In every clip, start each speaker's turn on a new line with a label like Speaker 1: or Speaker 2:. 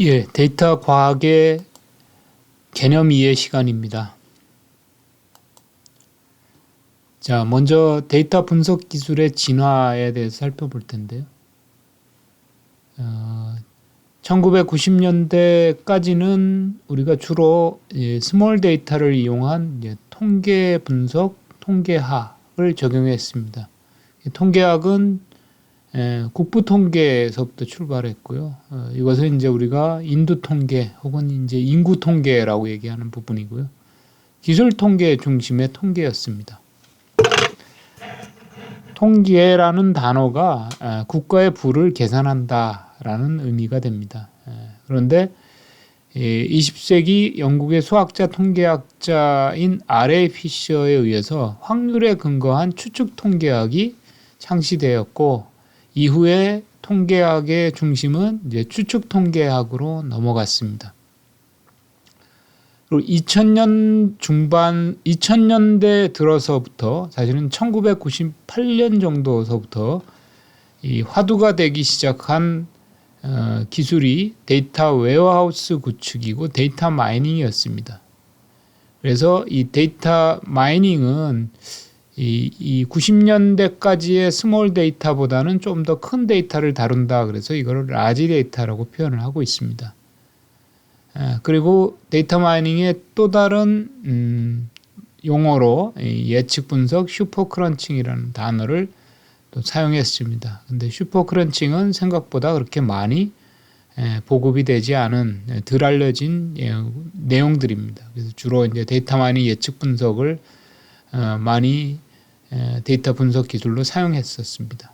Speaker 1: 예, 데이터 과학의 개념 이해 시간입니다. 자, 먼저 데이터 분석 기술의 진화에 대해서 살펴볼 텐데요. 1990년대까지는 우리가 주로 스몰 데이터를 이용한 통계 분석, 통계학을 적용했습니다. 통계학은 국부 통계에서부터 출발했고요. 이것은 이제 우리가 인두 통계 혹은 이제 인구 통계라고 얘기하는 부분이고요. 기술 통계 중심의 통계였습니다. 통계라는 단어가 국가의 부를 계산한다라는 의미가 됩니다. 그런데 20세기 영국의 수학자 통계학자인 R.A. 피셔에 의해서 확률에 근거한 추측 통계학이 창시되었고 이후에 통계학의 중심은 이제 추측 통계학으로 넘어갔습니다. 그리고 2000년대 들어서부터 사실은 1998년 정도서부터 이 화두가 되기 시작한 기술이 데이터 웨어하우스 구축이고 데이터 마이닝이었습니다. 그래서 이 데이터 마이닝은 이 90년대까지의 스몰 데이터보다는 좀 더 큰 데이터를 다룬다. 그래서 이거를 라지 데이터라고 표현을 하고 있습니다. 그리고 데이터 마이닝의 또 다른 용어로 예측 분석 슈퍼 크런칭이라는 단어를 또 사용했습니다. 근데 슈퍼 크런칭은 생각보다 그렇게 많이 보급이 되지 않은 덜 알려진 내용들입니다. 그래서 주로 이제 데이터 마이닝 예측 분석을 많이 데이터 분석 기술로 사용했었습니다.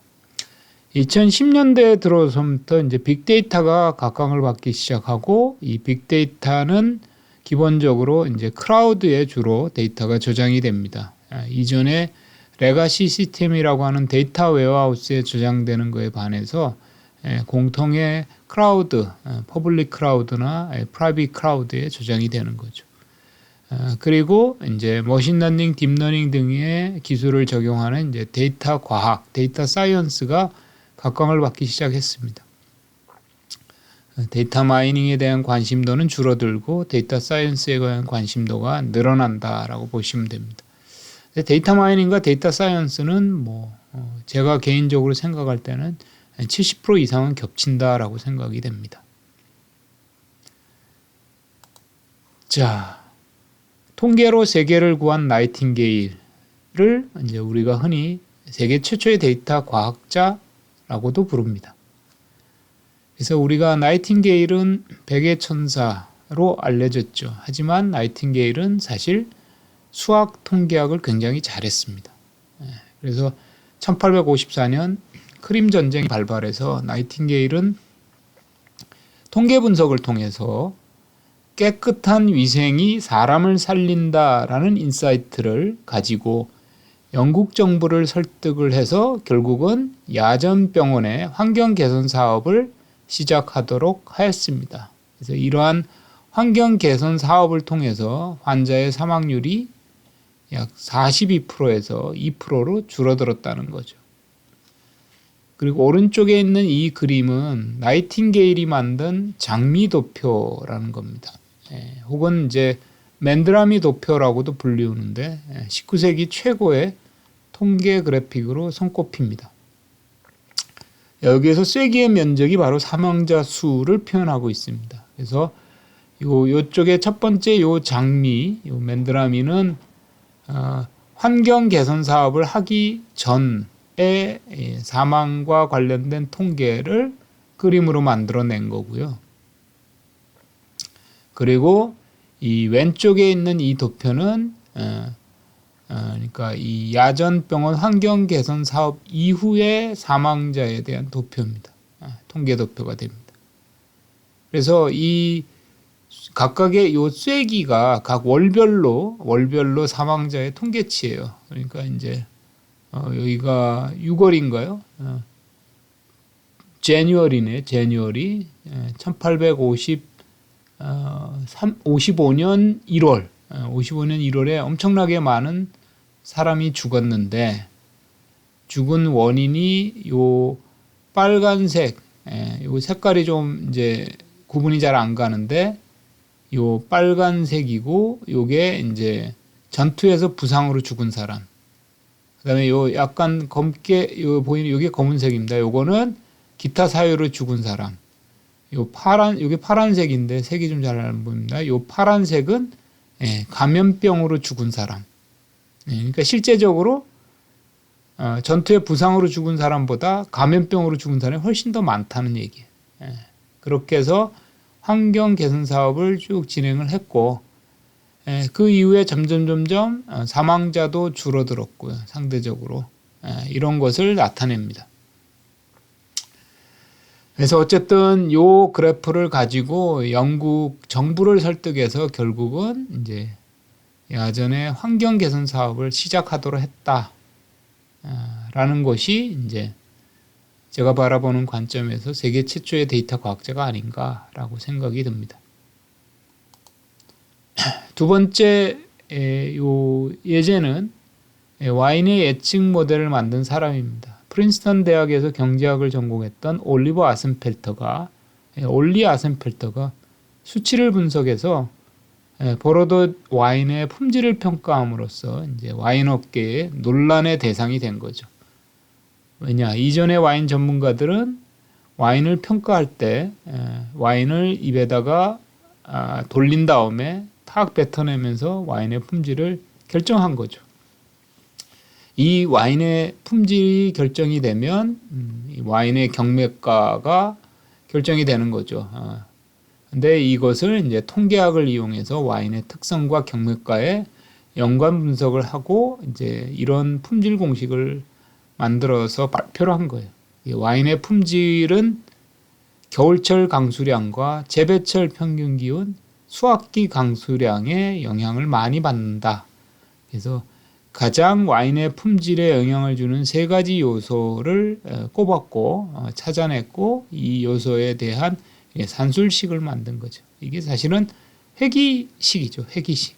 Speaker 1: 2010년대에 들어서부터 이제 빅데이터가 각광을 받기 시작하고 이 빅데이터는 기본적으로 이제 클라우드에 주로 데이터가 저장이 됩니다. 이전에 레가시 시스템이라고 하는 데이터 웨어하우스에 저장되는 것에 반해서 공통의 클라우드, 퍼블릭 클라우드나 프라이빗 클라우드에 저장이 되는 거죠. 그리고 이제 머신러닝, 딥러닝 등의 기술을 적용하는 이제 데이터 과학, 데이터 사이언스가 각광을 받기 시작했습니다. 데이터 마이닝에 대한 관심도는 줄어들고 데이터 사이언스에 대한 관심도가 늘어난다라고 보시면 됩니다. 데이터 마이닝과 데이터 사이언스는 제가 개인적으로 생각할 때는 70% 이상은 겹친다라고 생각이 됩니다. 자. 통계로 세계를 구한 나이팅게일을 이제 우리가 흔히 세계 최초의 데이터 과학자라고도 부릅니다. 그래서 우리가 나이팅게일은 백의 천사로 알려졌죠. 하지만 나이팅게일은 사실 수학 통계학을 굉장히 잘했습니다. 그래서 1854년 크림 전쟁이 발발해서 나이팅게일은 통계 분석을 통해서 깨끗한 위생이 사람을 살린다라는 인사이트를 가지고 영국 정부를 설득을 해서 결국은 야전병원의 환경 개선 사업을 시작하도록 하였습니다. 그래서 이러한 환경 개선 사업을 통해서 환자의 사망률이 약 42%에서 2%로 줄어들었다는 거죠. 그리고 오른쪽에 있는 이 그림은 나이팅게일이 만든 장미도표라는 겁니다. 혹은 이제 맨드라미 도표라고도 불리우는데 19세기 최고의 통계 그래픽으로 손꼽힙니다. 여기에서 쐐기의 면적이 바로 사망자 수를 표현하고 있습니다. 그래서 요쪽에 첫 번째 요 장미, 요 맨드라미는 환경 개선 사업을 하기 전에 사망과 관련된 통계를 그림으로 만들어낸 거고요. 그리고 이 왼쪽에 있는 이 도표는 그러니까 이 야전병원 환경 개선 사업 이후의 사망자에 대한 도표입니다. 통계 도표가 됩니다. 그래서 이 각각의 요 쐐기가 각 월별로 사망자의 통계치예요. 그러니까 이제 여기가 6월인가요? 제뉴얼이네. 55년 1월 55년 1월에 엄청나게 많은 사람이 죽었는데 죽은 원인이 요 빨간색 요 색깔이 좀 이제 구분이 잘 안 가는데 요 빨간색이고 요게 이제 전투에서 부상으로 죽은 사람. 그다음에 요 약간 검게 요 보이는 요게 검은색입니다. 요거는 기타 사유로 죽은 사람. 요게 파란색인데 색이 좀 잘 안 보입니다. 요 파란색은 감염병으로 죽은 사람. 그러니까 실제적으로 전투의 부상으로 죽은 사람보다 감염병으로 죽은 사람이 훨씬 더 많다는 얘기예요. 그렇게 해서 환경 개선 사업을 쭉 진행을 했고 그 이후에 점점 사망자도 줄어들었고요. 상대적으로 이런 것을 나타냅니다. 그래서 어쨌든 요 그래프를 가지고 영국 정부를 설득해서 결국은 이제 야전에 환경 개선 사업을 시작하도록 했다. 라는 것이 이제 제가 바라보는 관점에서 세계 최초의 데이터 과학자가 아닌가라고 생각이 듭니다. 두 번째 예제는 와인의 예측 모델을 만든 사람입니다. 프린스턴 대학에서 경제학을 전공했던 올리 아센펠터가 수치를 분석해서 보로도 와인의 품질을 평가함으로써 이제 와인 업계의 논란의 대상이 된 거죠. 왜냐? 이전의 와인 전문가들은 와인을 평가할 때 와인을 입에다가 돌린 다음에 탁 뱉어내면서 와인의 품질을 결정한 거죠. 이 와인의 품질이 결정이 되면 와인의 경매가가 결정이 되는 거죠. 근데 이것을 이제 통계학을 이용해서 와인의 특성과 경매가에 연관 분석을 하고 이제 이런 품질 공식을 만들어서 발표를 한 거예요. 와인의 품질은 겨울철 강수량과 재배철 평균 기온, 수확기 강수량에 영향을 많이 받는다. 그래서 가장 와인의 품질에 영향을 주는 세 가지 요소를 꼽았고 찾아냈고 이 요소에 대한 산술식을 만든 거죠. 이게 사실은 회기식이죠. 회기식.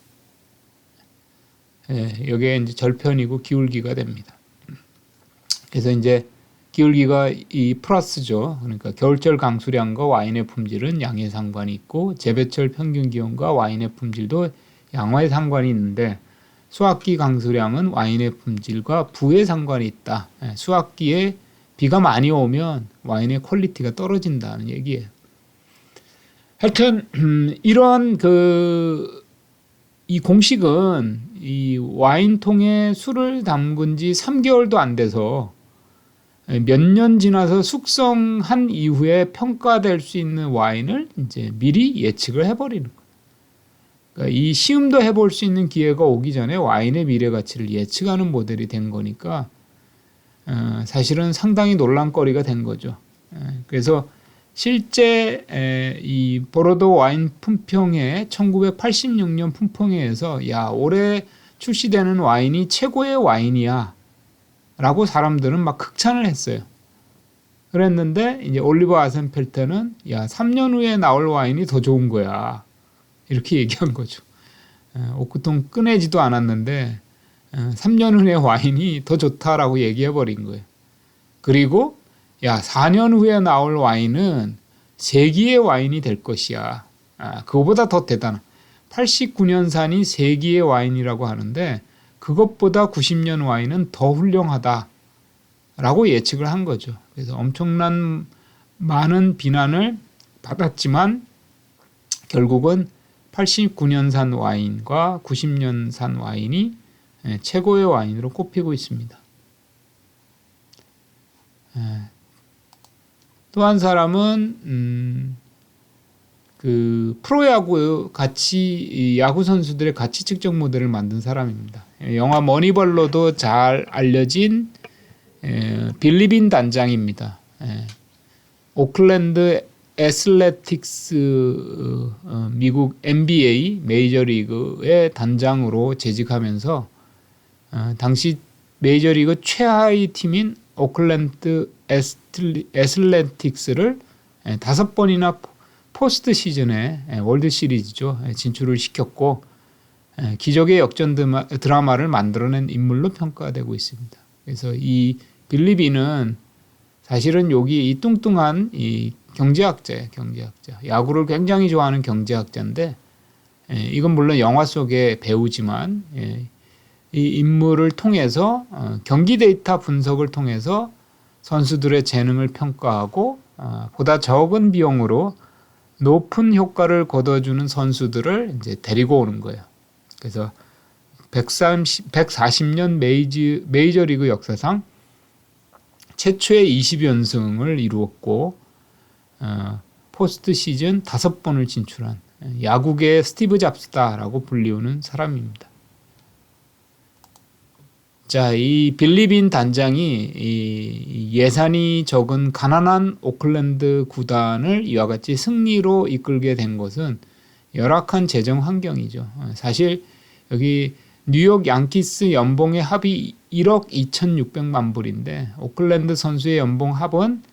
Speaker 1: 여기에 이제 절편이고 기울기가 됩니다. 그래서 이제 기울기가 이 플러스죠. 그러니까 겨울철 강수량과 와인의 품질은 양에 상관이 있고 재배철 평균 기온과 와인의 품질도 양화에 상관이 있는데 수확기 강수량은 와인의 품질과 부에 상관이 있다. 수확기에 비가 많이 오면 와인의 퀄리티가 떨어진다는 얘기예요. 하여튼 이런 이 공식은 이 와인통에 술을 담근 지 3개월도 안 돼서 몇 년 지나서 숙성한 이후에 평가될 수 있는 와인을 이제 미리 예측을 해버리는 거예요. 그러니까 이 시음도 해볼 수 있는 기회가 오기 전에 와인의 미래 가치를 예측하는 모델이 된 거니까 사실은 상당히 논란거리가 된 거죠. 그래서 실제 이 보로도 와인 품평회 1986년 품평회에서 올해 출시되는 와인이 최고의 와인이야 라고 사람들은 막 극찬을 했어요. 그랬는데 이제 올리버 아센펠터는 3년 후에 나올 와인이 더 좋은 거야 이렇게 얘기한 거죠. 옥구통 꺼내지도 않았는데 3년 후에 와인이 더 좋다라고 얘기해 버린 거예요. 그리고 4년 후에 나올 와인은 세기의 와인이 될 것이야. 그거보다 더 대단한 89년산이 세기의 와인이라고 하는데 그것보다 90년 와인은 더 훌륭하다라고 예측을 한 거죠. 그래서 엄청난 많은 비난을 받았지만 결국은 89년산 와인과 90년산 와인이 최고의 와인으로 꼽히고 있습니다. 또 한 사람은 그 프로야구 야구 선수들의 가치 측정 모델을 만든 사람입니다. 영화 머니볼로도 잘 알려진 빌리빈 단장입니다. 오클랜드 애슬레틱스 미국 NBA 메이저리그의 단장으로 재직하면서 당시 메이저리그 최하위 팀인 오클랜드 애슬레틱스를 5번이나 포스트 시즌에 월드 시리즈죠 진출을 시켰고 기적의 역전 드라마를 만들어낸 인물로 평가되고 있습니다. 그래서 이 빌리빈은 사실은 여기 이 뚱뚱한 이 경제학자예요, 경제학자. 야구를 굉장히 좋아하는 경제학자인데, 이건 물론 영화 속의 배우지만, 이 인물을 통해서 경기 데이터 분석을 통해서 선수들의 재능을 평가하고 보다 적은 비용으로 높은 효과를 거둬주는 선수들을 이제 데리고 오는 거예요. 그래서 140년 메이저리그 역사상 최초의 20연승을 이루었고 포스트 시즌 5번을 진출한 야구계의 스티브 잡스다라고 불리우는 사람입니다. 자, 이 빌리 빈 단장이 이 예산이 적은 가난한 오클랜드 구단을 이와 같이 승리로 이끌게 된 것은 열악한 재정 환경이죠. 사실 여기 뉴욕 양키스 연봉의 합이 1억 2,600만 불인데 오클랜드 선수의 연봉 합은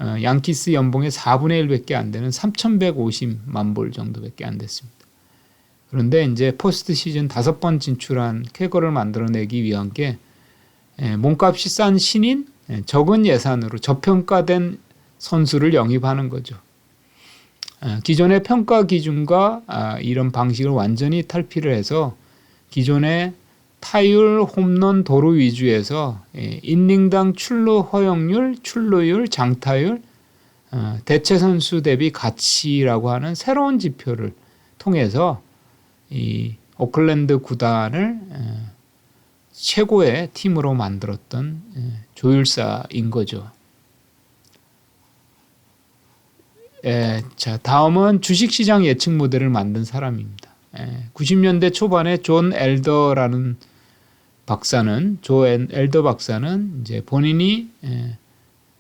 Speaker 1: 양키스 연봉의 4분의 1밖에 안 되는 3,150만 불 정도밖에 안 됐습니다. 그런데 이제 포스트 시즌 5번 진출한 쾌거를 만들어내기 위한 게 몸값이 싼 신인, 적은 예산으로 저평가된 선수를 영입하는 거죠. 기존의 평가 기준과 이런 방식을 완전히 탈피를 해서 기존의 타율, 홈런, 도루 위주에서 이닝당 출루 허용률, 출루율, 장타율, 대체 선수 대비 가치라고 하는 새로운 지표를 통해서 이 오클랜드 구단을 최고의 팀으로 만들었던 조율사인 거죠. 자, 다음은 주식시장 예측 모델을 만든 사람입니다. 90년대 초반에 존 엘더라는 박사는 이제 본인이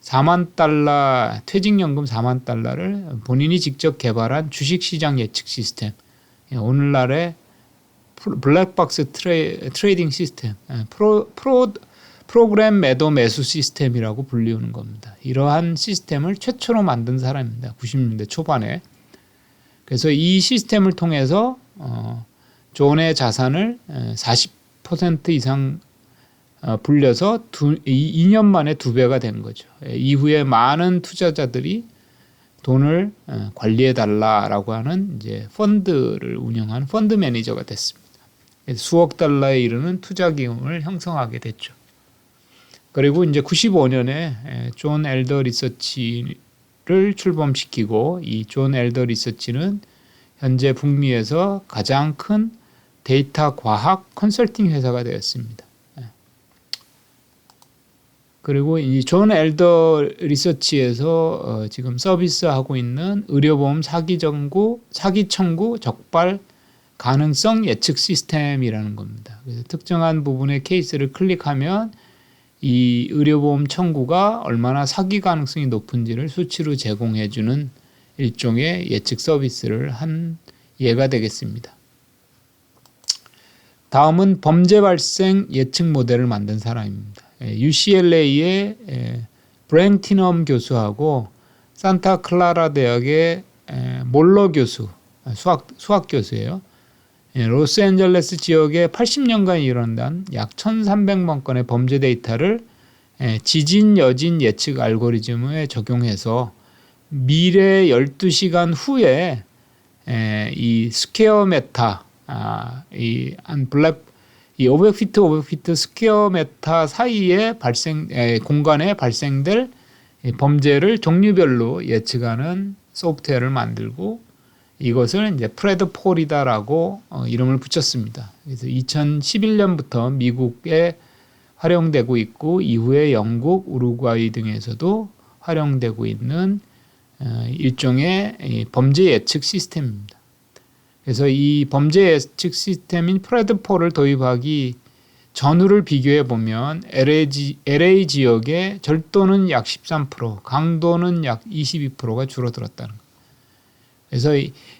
Speaker 1: 4만 달러 퇴직연금 4만 달러를 본인이 직접 개발한 주식시장 예측 시스템, 오늘날의 블랙박스 트레이딩 시스템, 프로그램 매도 매수 시스템이라고 불리우는 겁니다. 이러한 시스템을 최초로 만든 사람입니다. 90년대 초반에. 그래서 이 시스템을 통해서 존의 자산을 40% 이상 불려서 2년 만에 2배가 된 거죠. 이후에 많은 투자자들이 돈을 관리해달라라고 하는 이제 펀드를 운영한 펀드 매니저가 됐습니다. 수억 달러에 이르는 투자 기금을 형성하게 됐죠. 그리고 이제 95년에 존 엘더 리서치를 출범시키고 이 존 엘더 리서치는 현재 북미에서 가장 큰 데이터 과학 컨설팅 회사가 되었습니다. 그리고 이 존 엘더 리서치에서 지금 서비스하고 있는 의료보험 사기 청구 적발 가능성 예측 시스템이라는 겁니다. 그래서 특정한 부분의 케이스를 클릭하면 이 의료보험 청구가 얼마나 사기 가능성이 높은지를 수치로 제공해주는 일종의 예측 서비스를 한 예가 되겠습니다. 다음은 범죄 발생 예측 모델을 만든 사람입니다. UCLA의 브랭티넘 교수하고 산타클라라 대학의 몰러 교수, 수학 교수예요. 로스앤젤레스 지역에 80년간 일어난 약 1,300만 건의 범죄 데이터를 지진 여진 예측 알고리즘에 적용해서 미래 12시간 후에 이 스퀘어 메타, 이 500피트 500피트 스퀘어 메타 사이에 공간에 발생될 범죄를 종류별로 예측하는 소프트웨어를 만들고 이것을 이제 프레드폴이다라고 이름을 붙였습니다. 그래서 2011년부터 미국에 활용되고 있고 이후에 영국, 우루과이 등에서도 활용되고 있는 일종의 범죄 예측 시스템입니다. 그래서 이 범죄 예측 시스템인 프레드폴을 도입하기 전후를 비교해 보면 LA 지역의 절도는 약 13%, 강도는 약 22%가 줄어들었다는 거예요. 그래서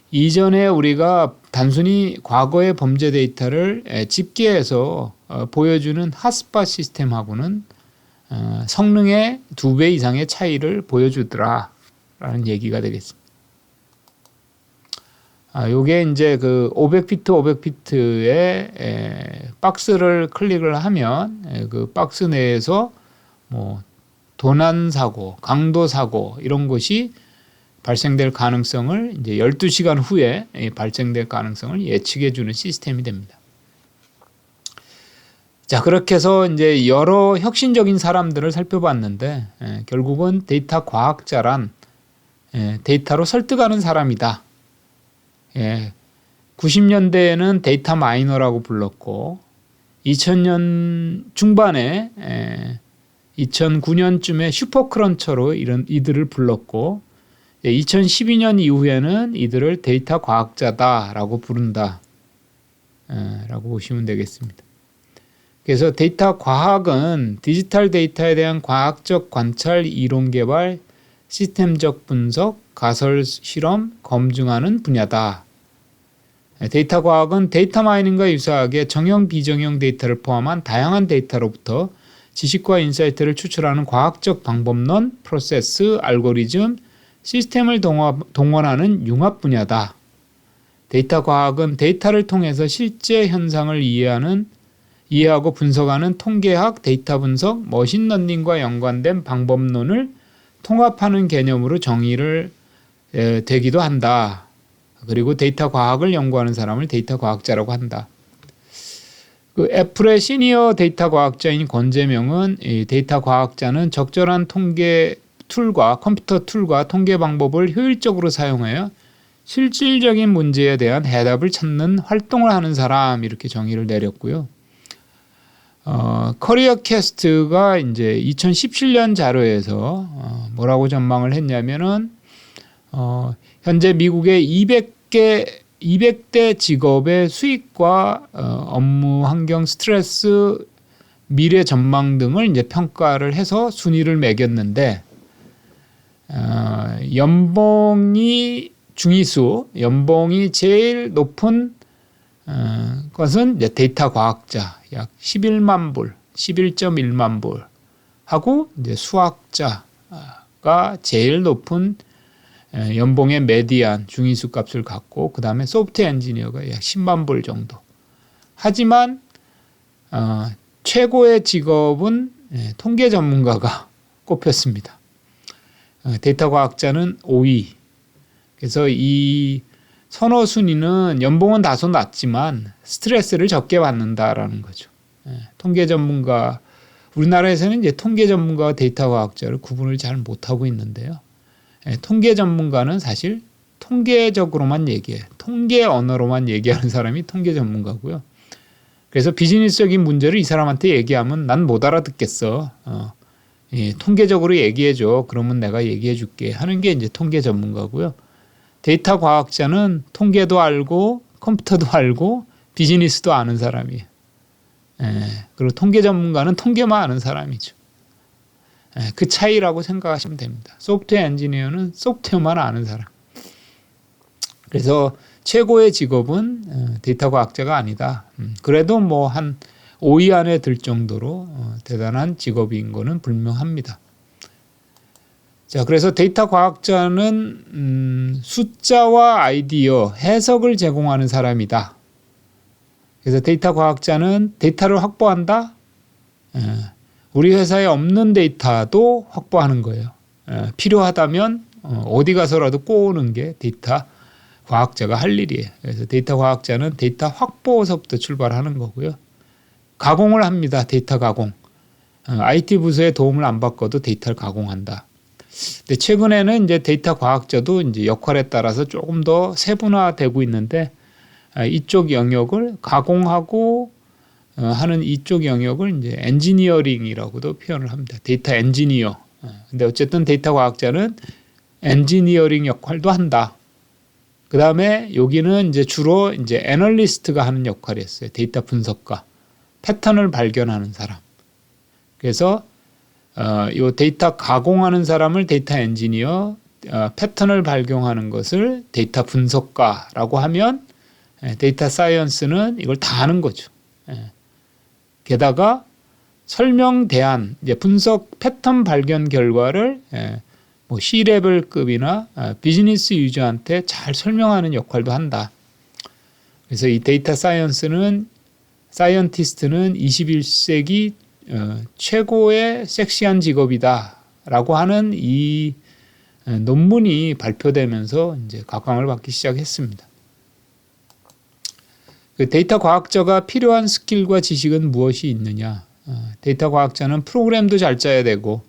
Speaker 1: 이전에 우리가 단순히 과거의 범죄 데이터를 집계해서 보여주는 핫스팟 시스템하고는 성능의 2배 이상의 차이를 보여주더라라는 얘기가 되겠습니다. 요게 이제 그 500피트 500피트의 박스를 클릭을 하면 그 박스 내에서 뭐 도난 사고, 강도 사고 이런 것이 발생될 가능성을 이제 12시간 후에 발생될 가능성을 예측해 주는 시스템이 됩니다. 자, 그렇게 해서 이제 여러 혁신적인 사람들을 살펴봤는데 결국은 데이터 과학자란 데이터로 설득하는 사람이다. 90년대에는 데이터 마이너라고 불렀고 2000년 중반에 2009년쯤에 슈퍼크런처로 이들을 불렀고 2012년 이후에는 이들을 데이터 과학자다라고 부른다 라고 보시면 되겠습니다. 그래서 데이터 과학은 디지털 데이터에 대한 과학적 관찰, 이론 개발, 시스템적 분석, 가설 실험, 검증하는 분야다. 데이터 과학은 데이터 마이닝과 유사하게 정형, 비정형 데이터를 포함한 다양한 데이터로부터 지식과 인사이트를 추출하는 과학적 방법론, 프로세스, 알고리즘, 시스템을 동원하는 융합 분야다. 데이터 과학은 데이터를 통해서 실제 현상을 이해하고 분석하는 통계학, 데이터 분석, 머신러닝과 연관된 방법론을 통합하는 개념으로 정의를 되기도 한다. 그리고 데이터 과학을 연구하는 사람을 데이터 과학자라고 한다. 그 애플의 시니어 데이터 과학자인 권재명은 이 데이터 과학자는 적절한 통계 툴과 컴퓨터 툴과 통계 방법을 효율적으로 사용하여 실질적인 문제에 대한 해답을 찾는 활동을 하는 사람, 이렇게 정의를 내렸고요. 커리어 캐스트가 이제 2017년 자료에서 뭐라고 전망을 했냐면은 현재 미국의 200대 직업의 수익과 업무 환경, 스트레스, 미래 전망 등을 이제 평가를 해서 순위를 매겼는데 연봉이 중위수, 연봉이 제일 높은 것은 이제 데이터 과학자 약 11만 불, 11.1만 불 하고 이제 수학자가 제일 높은 연봉의 메디안 중위수 값을 갖고 그 다음에 소프트웨어 엔지니어가 약 10만 불 정도. 하지만 최고의 직업은 통계 전문가가 꼽혔습니다. 데이터 과학자는 5위. 그래서 이 선호 순위는 연봉은 다소 낮지만 스트레스를 적게 받는다라는 거죠. 통계 전문가, 우리나라에서는 이제 통계 전문가와 데이터 과학자를 구분을 잘 못하고 있는데요. 통계 전문가는 사실 통계적으로만 얘기해. 통계 언어로만 얘기하는 사람이 통계 전문가고요. 그래서 비즈니스적인 문제를 이 사람한테 얘기하면 난 못 알아듣겠어. 통계적으로 얘기해줘. 그러면 내가 얘기해 줄게 하는 게 이제 통계 전문가고요. 데이터 과학자는 통계도 알고 컴퓨터도 알고 비즈니스도 아는 사람이에요. 그리고 통계 전문가는 통계만 아는 사람이죠. 그 차이라고 생각하시면 됩니다. 소프트웨어 엔지니어는 소프트웨어만 아는 사람. 그래서 최고의 직업은 데이터 과학자가 아니다. 그래도 뭐 한 5위 안에 들 정도로 대단한 직업인 거는 분명합니다. 자, 그래서 데이터 과학자는 숫자와 아이디어, 해석을 제공하는 사람이다. 그래서 데이터 과학자는 데이터를 확보한다. 우리 회사에 없는 데이터도 확보하는 거예요. 필요하다면 어디 가서라도 꼬우는 게 데이터 과학자가 할 일이에요. 그래서 데이터 과학자는 데이터 확보서부터 출발하는 거고요. 가공을 합니다. 데이터 가공. IT 부서의 도움을 안 받고도 데이터를 가공한다. 근데 최근에는 이제 데이터 과학자도 이제 역할에 따라서 조금 더 세분화되고 있는데 이쪽 영역을 가공하고 하는 이쪽 영역을 이제 엔지니어링이라고도 표현을 합니다. 데이터 엔지니어. 근데 어쨌든 데이터 과학자는 엔지니어링 역할도 한다. 그 다음에 여기는 이제 주로 이제 애널리스트가 하는 역할이었어요. 데이터 분석가. 패턴을 발견하는 사람. 그래서 이 데이터 가공하는 사람을 데이터 엔지니어, 패턴을 발견하는 것을 데이터 분석가라고 하면 데이터 사이언스는 이걸 다 하는 거죠. 게다가 설명 대안, 이제 분석 패턴 발견 결과를 뭐 C레벨급이나 비즈니스 유저한테 잘 설명하는 역할도 한다. 그래서 이 데이터 사이언티스트는 21세기 최고의 섹시한 직업이다 라고 하는 이 논문이 발표되면서 이제 각광을 받기 시작했습니다. 그 데이터 과학자가 필요한 스킬과 지식은 무엇이 있느냐? 데이터 과학자는 프로그램도 잘 짜야 되고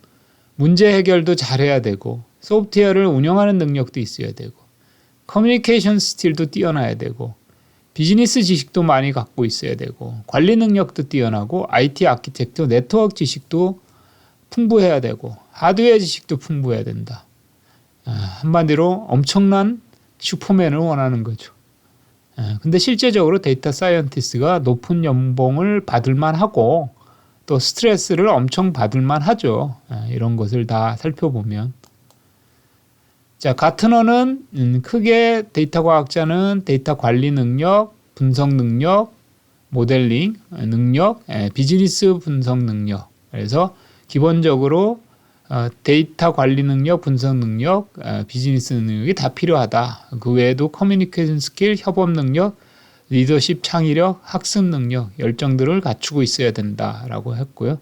Speaker 1: 문제 해결도 잘해야 되고 소프트웨어를 운영하는 능력도 있어야 되고 커뮤니케이션 스킬도 뛰어나야 되고 비즈니스 지식도 많이 갖고 있어야 되고 관리 능력도 뛰어나고 IT 아키텍처 네트워크 지식도 풍부해야 되고 하드웨어 지식도 풍부해야 된다. 한마디로 엄청난 슈퍼맨을 원하는 거죠. 근데 실제적으로 데이터 사이언티스트가 높은 연봉을 받을 만하고 또 스트레스를 엄청 받을 만하죠. 이런 것을 다 살펴보면. 자, 가트너는 크게 데이터 과학자는 데이터 관리 능력, 분석 능력, 모델링 능력, 비즈니스 분석 능력. 그래서 기본적으로 데이터 관리 능력, 분석 능력, 비즈니스 능력이 다 필요하다. 그 외에도 커뮤니케이션 스킬, 협업 능력, 리더십 창의력, 학습 능력, 열정들을 갖추고 있어야 된다라고 했고요.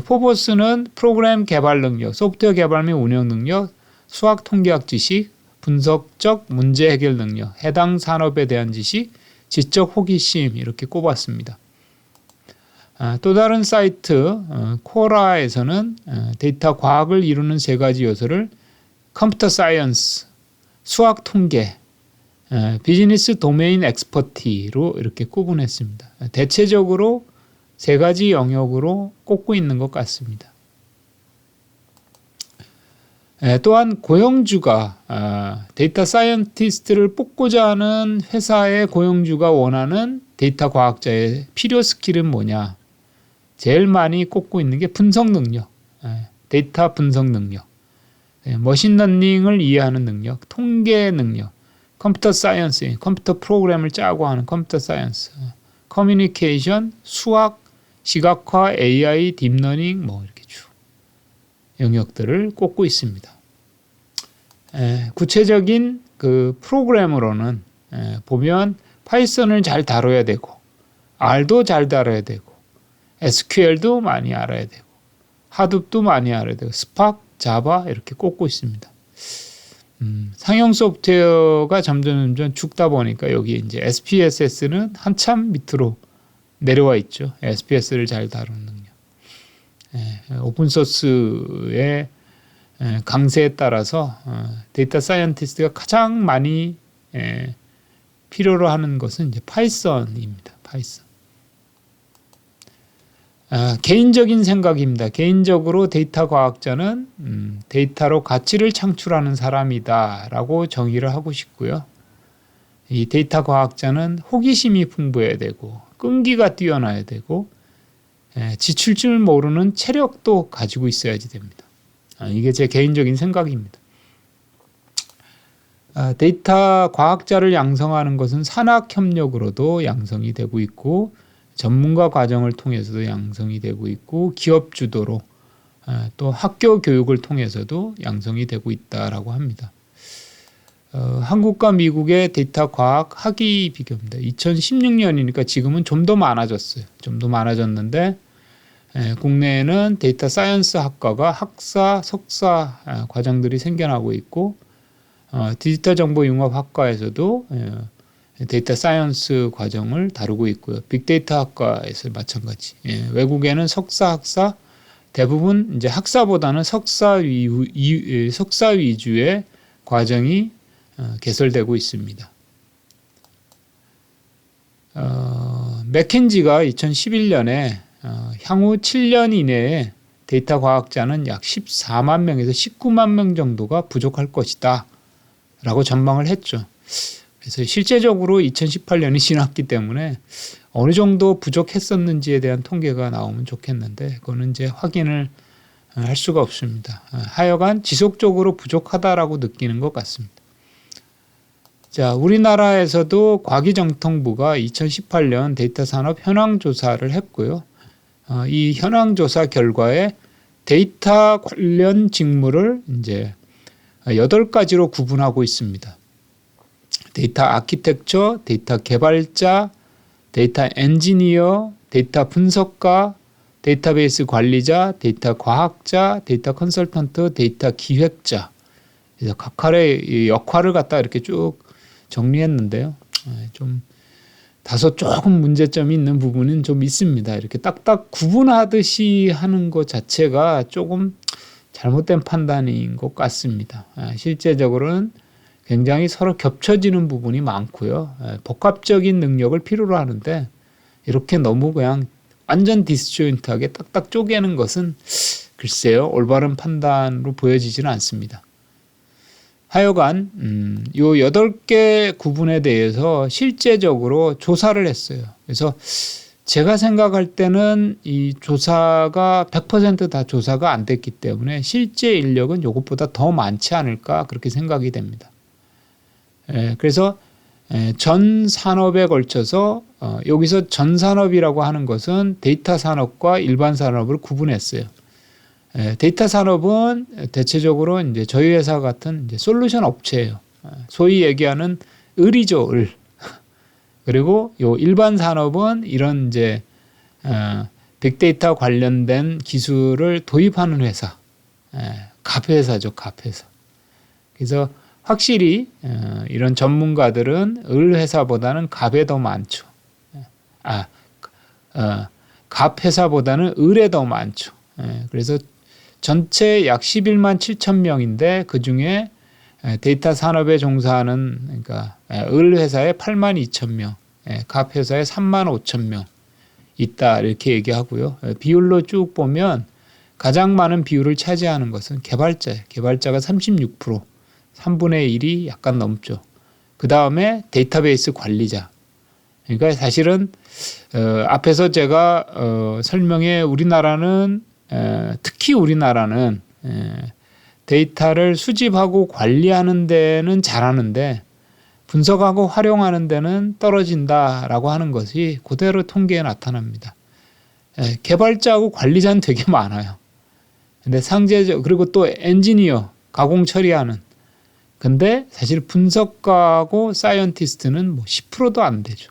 Speaker 1: 포버스는 프로그램 개발 능력, 소프트웨어 개발 및 운영 능력, 수학 통계학 지식, 분석적 문제 해결 능력, 해당 산업에 대한 지식, 지적 호기심 이렇게 꼽았습니다. 또 다른 사이트 코라에서는 데이터 과학을 이루는 세 가지 요소를 컴퓨터 사이언스, 수학 통계, 비즈니스 도메인 엑스퍼티로 이렇게 구분했습니다. 대체적으로 세 가지 영역으로 꼽고 있는 것 같습니다. 또한 고용주가 데이터 사이언티스트를 뽑고자 하는 회사의 고용주가 원하는 데이터 과학자의 필요 스킬은 뭐냐? 제일 많이 꼽고 있는 게 분석 능력, 데이터 분석 능력, 머신러닝을 이해하는 능력, 통계 능력, 컴퓨터 사이언스, 컴퓨터 프로그램을 짜고 하는 컴퓨터 사이언스, 커뮤니케이션, 수학, 시각화, AI, 딥러닝 뭐 이렇게 쭉 영역들을 꼽고 있습니다. 구체적인 그 프로그램으로는 보면 파이썬을 잘 다뤄야 되고 R도 잘 다뤄야 되고 SQL도 많이 알아야 되고 하둡도 많이 알아야 되고 스파크, 자바 이렇게 꼽고 있습니다. 상용 소프트웨어가 점점 죽다 보니까 여기 이제 SPSS는 한참 밑으로 내려와 있죠. SPSS를 잘 다루는 능력. 오픈소스의 강세에 따라서 데이터 사이언티스트가 가장 많이 필요로 하는 것은 이제 파이썬입니다. 파이썬. 개인적인 생각입니다. 개인적으로 데이터 과학자는 데이터로 가치를 창출하는 사람이다 라고 정의를 하고 싶고요. 이 데이터 과학자는 호기심이 풍부해야 되고 끈기가 뛰어나야 되고 지칠 줄 모르는 체력도 가지고 있어야지 됩니다. 이게 제 개인적인 생각입니다. 데이터 과학자를 양성하는 것은 산학협력으로도 양성이 되고 있고 전문가 과정을 통해서도 양성이 되고 있고 기업 주도로 또 학교 교육을 통해서도 양성이 되고 있다라고 합니다. 한국과 미국의 데이터 과학 학위 비교입니다. 2016년이니까 지금은 좀 더 많아졌어요. 좀 더 많아졌는데 국내에는 데이터 사이언스 학과가 학사, 석사 과정들이 생겨나고 있고 디지털 정보 융합 학과에서도 데이터 사이언스 과정을 다루고 있고요. 빅데이터 학과에서 마찬가지. 외국에는 석사, 학사 대부분 이제 학사보다는 석사 위주의 과정이 개설되고 있습니다. 맥킨지가 2011년에 향후 7년 이내에 데이터 과학자는 약 14만 명에서 19만 명 정도가 부족할 것이다 라고 전망을 했죠. 그래서 실제적으로 2018년이 지났기 때문에 어느 정도 부족했었는지에 대한 통계가 나오면 좋겠는데 그거는 이제 확인을 할 수가 없습니다. 하여간 지속적으로 부족하다라고 느끼는 것 같습니다. 자, 우리나라에서도 과기정통부가 2018년 데이터 산업 현황 조사를 했고요. 이 현황 조사 결과에 데이터 관련 직무를 이제 8가지로 구분하고 있습니다. 데이터 아키텍처, 데이터 개발자, 데이터 엔지니어, 데이터 분석가, 데이터베이스 관리자, 데이터 과학자, 데이터 컨설턴트, 데이터 기획자 그래서 각각의 역할을 갖다 이렇게 쭉 정리했는데요. 좀 다소 조금 문제점이 있는 부분은 좀 있습니다. 이렇게 딱딱 구분하듯이 하는 것 자체가 조금 잘못된 판단인 것 같습니다. 실제적으로는 굉장히 서로 겹쳐지는 부분이 많고요. 복합적인 능력을 필요로 하는데 이렇게 너무 그냥 완전 디스조인트하게 딱딱 쪼개는 것은 글쎄요, 올바른 판단으로 보여지지는 않습니다. 하여간 요 8개 구분에 대해서 실제적으로 조사를 했어요. 그래서 제가 생각할 때는 이 조사가 100% 다 조사가 안 됐기 때문에 실제 인력은 이것보다 더 많지 않을까 그렇게 생각이 됩니다. 그래서 전 산업에 걸쳐서 여기서 전 산업이라고 하는 것은 데이터 산업과 일반 산업을 구분했어요. 데이터 산업은 대체적으로 이제 저희 회사 같은 이제 솔루션 업체예요. 소위 얘기하는 을이죠, 을. 그리고 요 일반 산업은 이런 이제 빅데이터 관련된 기술을 도입하는 회사, 갑회사죠, 갑회사. 그래서 확실히 이런 전문가들은 을 회사보다는 갑에 더 많죠. 갑 회사보다는 을에 더 많죠. 그래서 전체 약 11만 7천 명인데 그 중에 데이터 산업에 종사하는 그러니까 을 회사에 8만 2천 명, 갑 회사에 3만 5천 명 있다 이렇게 얘기하고요. 비율로 쭉 보면 가장 많은 비율을 차지하는 것은 개발자예요. 개발자가 36%, 3분의 1이 약간 넘죠. 그 다음에 데이터베이스 관리자. 그러니까 사실은 앞에서 제가 설명해 우리나라는 특히 우리나라는 데이터를 수집하고 관리하는 데는 잘하는데 분석하고 활용하는 데는 떨어진다라고 하는 것이 그대로 통계에 나타납니다. 개발자하고 관리자는 되게 많아요. 근데 상대적 그리고 또 엔지니어 가공 처리하는 근데 사실 분석가하고 사이언티스트는 뭐 10%도 안 되죠.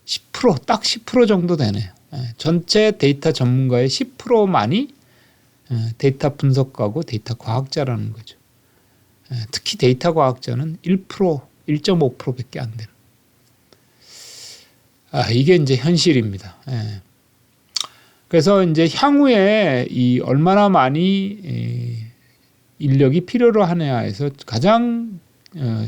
Speaker 1: 10% 딱 10% 정도 되네요. 전체 데이터 전문가의 10%만이 데이터 분석가고 데이터 과학자라는 거죠. 특히 데이터 과학자는 1%, 1.5%밖에 안 되는. 이게 이제 현실입니다. 그래서 이제 향후에 이 얼마나 많이 인력이 필요로 하냐에서 가장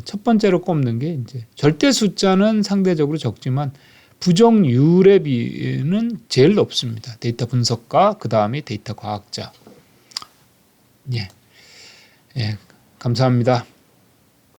Speaker 1: 첫 번째로 꼽는 게 이제 절대 숫자는 상대적으로 적지만 부정률의 비는 제일 높습니다. 데이터 분석가, 그 다음에 데이터 과학자. 감사합니다.